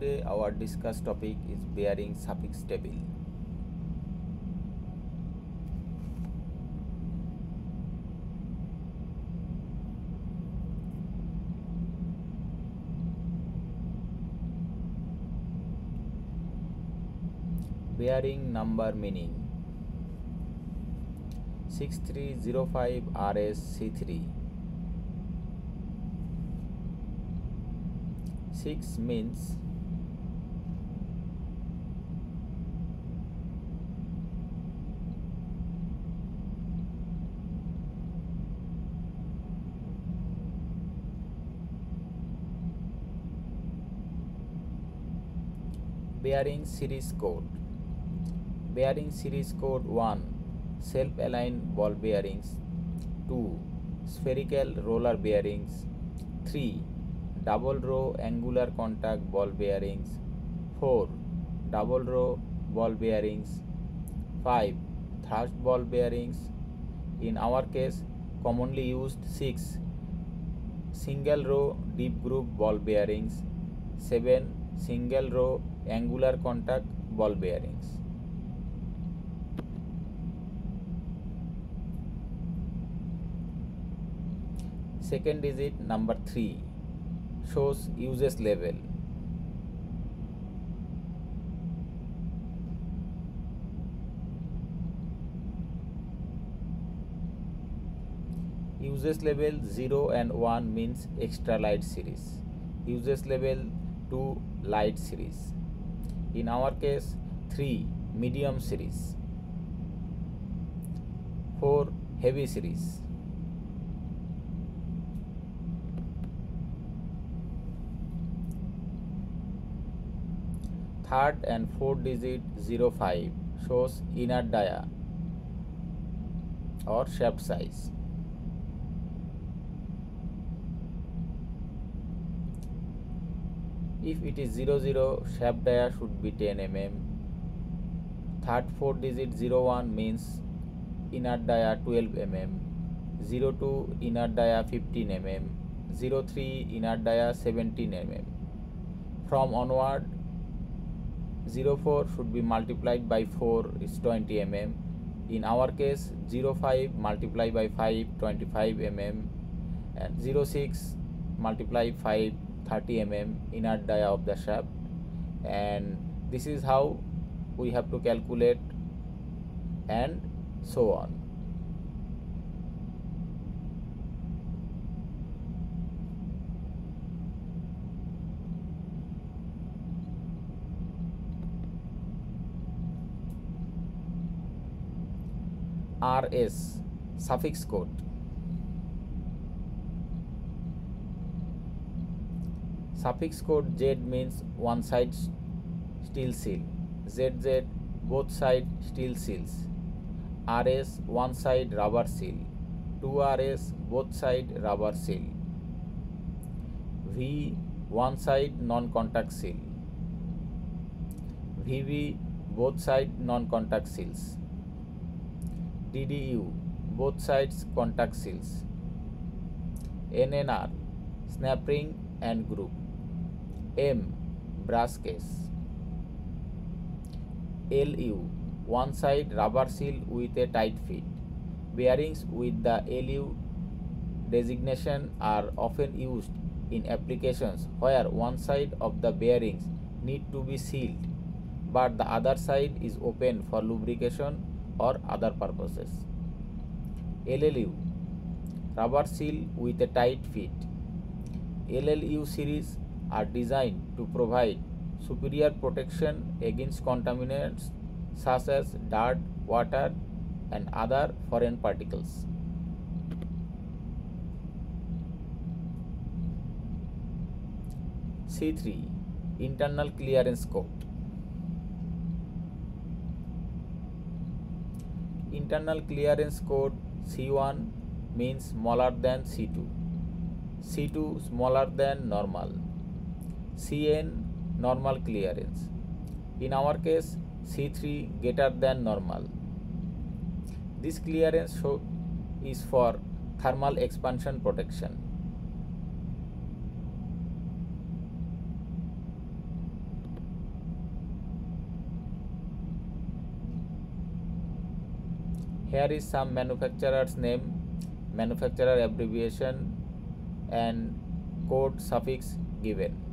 Today our discussed topic is bearing suffix table. Bearing number meaning 6305 RSC3. 6 means bearing series code. Bearing series code 1 self-aligned ball bearings, 2 spherical roller bearings, 3 double row angular contact ball bearings, 4 double row ball bearings, 5 thrust ball bearings. In our case, commonly used 6 single row deep groove ball bearings, 7 single row angular contact ball bearings. Second digit number 3 shows uses level. Uses level 0 and 1 means extra light series. Uses level 2 light series. In our case, 3 medium series, 4 heavy series. Third and fourth digit 05 shows inner dia or shaft size. If it is 00, shaft dia should be 10 mm. Third fourth digit 01 means inner dia 12 mm. 02 inner dia 15 mm. 03 inner dia 17 mm. From onward, 04 should be multiplied by 4 is 20 mm. In our case, 05 multiplied by 5 25 mm and 06 multiplied 5 30 mm inner dia of the shaft, and this is how we have to calculate and so on. RS suffix code. Suffix code Z means one side steel seal, ZZ both side steel seals, RS one side rubber seal, 2RS both side rubber seal, V one side non-contact seal, VV both side non-contact seals, DDU both sides contact seals, NNR snap ring and groove, M brass case, LU one side rubber seal with a tight fit. Bearings with the LU designation are often used in applications where one side of the bearings need to be sealed but the other side is open for lubrication or other purposes. LLU rubber seal with a tight fit. LLU series are designed to provide superior protection against contaminants such as dirt, water and other foreign particles. C3 internal clearance code. Internal clearance code C1 means smaller than C2, C2 smaller than normal, CN normal clearance. In our case, C3 greater than normal. This clearance is for thermal expansion protection. Here is some manufacturer's name, manufacturer abbreviation and code suffix given.